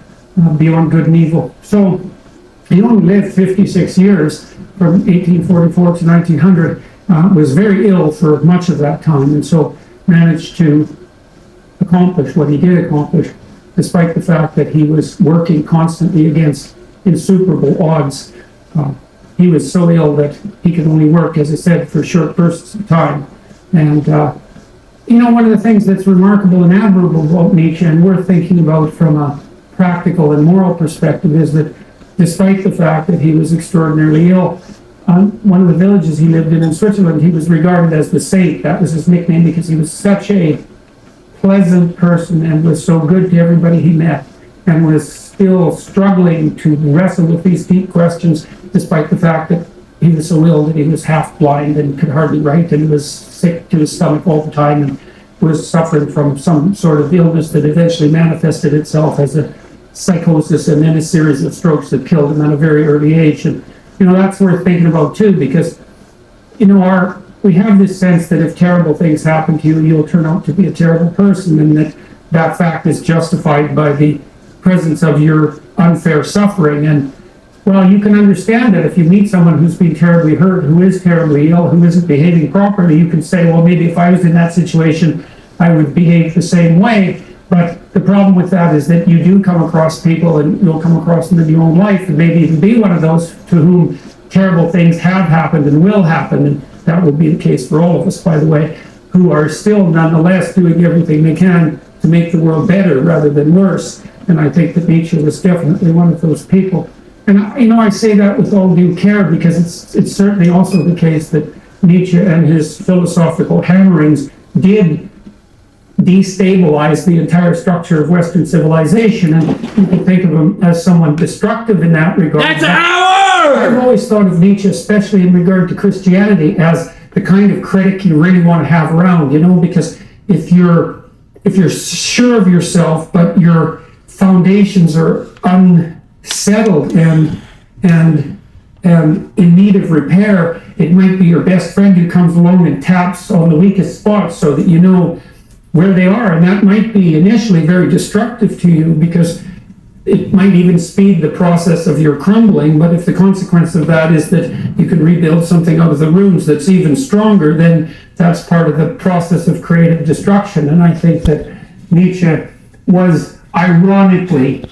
Beyond Good and Evil. So he only lived 56 years, from 1844 to 1900, was very ill for much of that time, and so managed to accomplish what he did accomplish, despite the fact that he was working constantly against insuperable odds. He was so ill that he could only work, as I said, for short bursts of time. And, one of the things that's remarkable and admirable about Nietzsche, and worth thinking about from a practical and moral perspective, is that despite the fact that he was extraordinarily ill, one of the villages he lived in Switzerland, he was regarded as the saint. That was his nickname, because he was such a pleasant person and was so good to everybody he met, and was still struggling to wrestle with these deep questions, despite the fact that he was so ill that he was half blind and could hardly write, and he was sick to his stomach all the time and was suffering from some sort of illness that eventually manifested itself as a psychosis and then a series of strokes that killed him at a very early age. And that's worth thinking about too, because we have this sense that if terrible things happen to you, you'll turn out to be a terrible person, and that fact is justified by the presence of your unfair suffering. And well, you can understand that if you meet someone who's been terribly hurt, who is terribly ill, who isn't behaving properly, you can say, well, maybe if I was in that situation, I would behave the same way. But the problem with that is that you do come across people, and you'll come across them in your own life, and maybe even be one of those to whom terrible things have happened and will happen, and that will be the case for all of us, by the way, who are still nonetheless doing everything they can to make the world better rather than worse. And I think that Nietzsche was definitely one of those people. And I say that with all due care, because it's certainly also the case that Nietzsche and his philosophical hammerings did destabilize the entire structure of Western civilization, and you can think of him as someone destructive in that regard. That's an hour! I've always thought of Nietzsche, especially in regard to Christianity, as the kind of critic you really want to have around, because if you're sure of yourself, but your foundations are unsettled and in need of repair, it might be your best friend who comes along and taps on the weakest spots so that you know where they are. And that might be initially very destructive to you, because it might even speed the process of your crumbling. But if the consequence of that is that you can rebuild something out of the ruins that's even stronger, then that's part of the process of creative destruction. And I think that Nietzsche was ironically,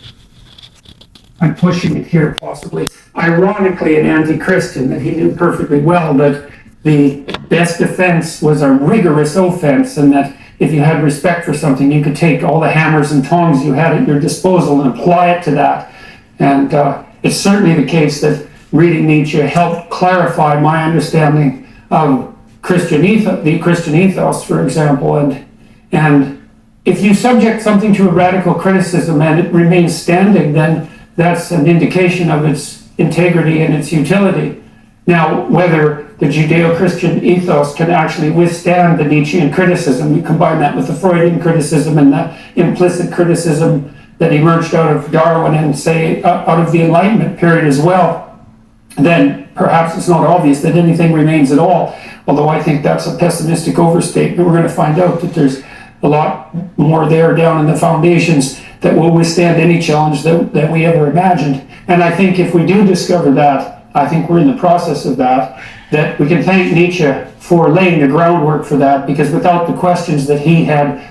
I'm pushing it here possibly, ironically an anti-Christian, that he knew perfectly well that the best defense was a rigorous offense, and that if you had respect for something, you could take all the hammers and tongs you had at your disposal and apply it to that. And it's certainly the case that reading Nietzsche helped clarify my understanding of the Christian ethos, for example. And if you subject something to a radical criticism and it remains standing, then that's an indication of its integrity and its utility. Now, whether the Judeo-Christian ethos can actually withstand the Nietzschean criticism, you combine that with the Freudian criticism and the implicit criticism that emerged out of Darwin and, say, out of the Enlightenment period as well, then perhaps it's not obvious that anything remains at all. Although I think that's a pessimistic overstatement. We're going to find out that there's a lot more there down in the foundations that will withstand any challenge that we ever imagined. And I think if we do discover that, I think we're in the process of that we can thank Nietzsche for laying the groundwork for that, because without the questions that he had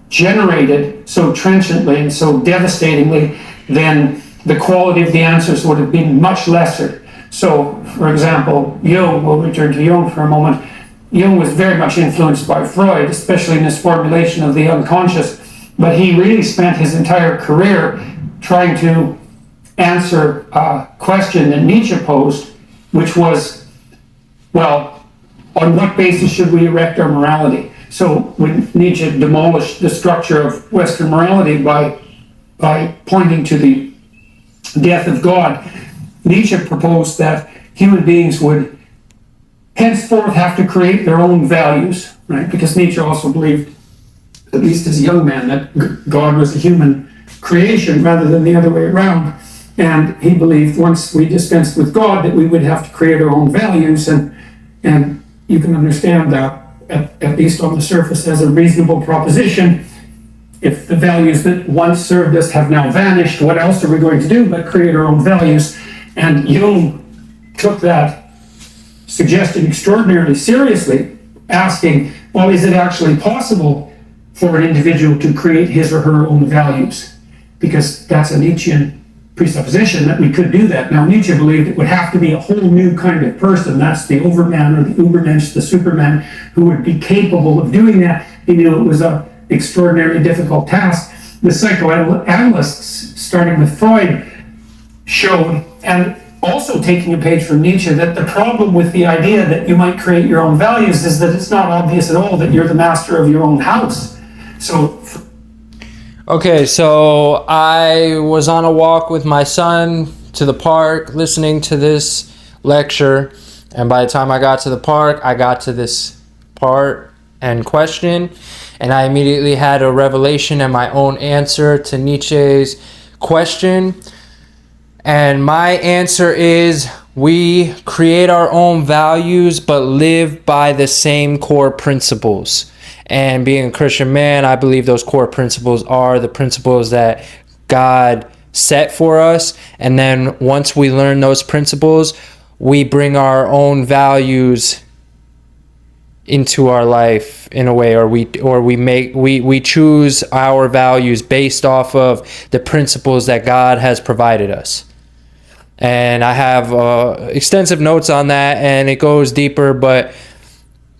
generated so trenchantly and so devastatingly, then the quality of the answers would have been much lesser. So, for example, Jung, we'll return to Jung for a moment. Jung was very much influenced by Freud, especially in his formulation of the unconscious, but he really spent his entire career trying to answer a question that Nietzsche posed, which was, well, on what basis should we erect our morality? So when Nietzsche demolished the structure of Western morality by pointing to the death of God, Nietzsche proposed that human beings would henceforth have to create their own values, right? Because Nietzsche also believed, at least as a young man, that God was a human creation rather than the other way around. And he believed once we dispensed with God that we would have to create our own values, and you can understand that, at least on the surface, as a reasonable proposition. If the values that once served us have now vanished, what else are we going to do but create our own values? And Jung took that suggestion extraordinarily seriously, asking, well, is it actually possible for an individual to create his or her own values? Because that's a Nietzschean presupposition that we could do that. Now, Nietzsche believed it would have to be a whole new kind of person. That's the Overman or the Ubermensch, the Superman, who would be capable of doing that. He knew it was an extraordinarily difficult task. The psychoanalysts, starting with Freud, showed, and also taking a page from Nietzsche, that the problem with the idea that you might create your own values is that it's not obvious at all that you're the master of your own house. So okay, so I was on a walk with my son to the park listening to this lecture, and by the time I got to the park, I got to this part and question, and I immediately had a revelation and my own answer to Nietzsche's question. And my answer is, we create our own values but live by the same core principles. And being a Christian man, I believe those core principles are the principles that God set for us. And then once we learn those principles, we bring our own values into our life in a way, or we choose our values based off of the principles that God has provided us. And I have extensive notes on that, and it goes deeper, but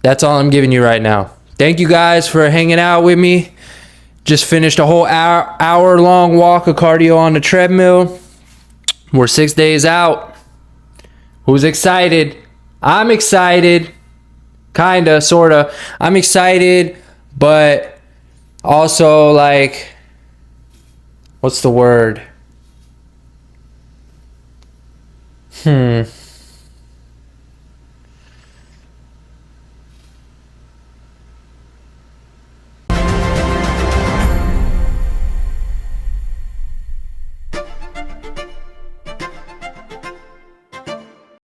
that's all I'm giving you right now. Thank you guys for hanging out with me. Just finished a whole hour-long walk of cardio on the treadmill. We're 6 days out. Who's excited? I'm excited. Kinda, sorta. I'm excited, but also, like, what's the word? Hmm.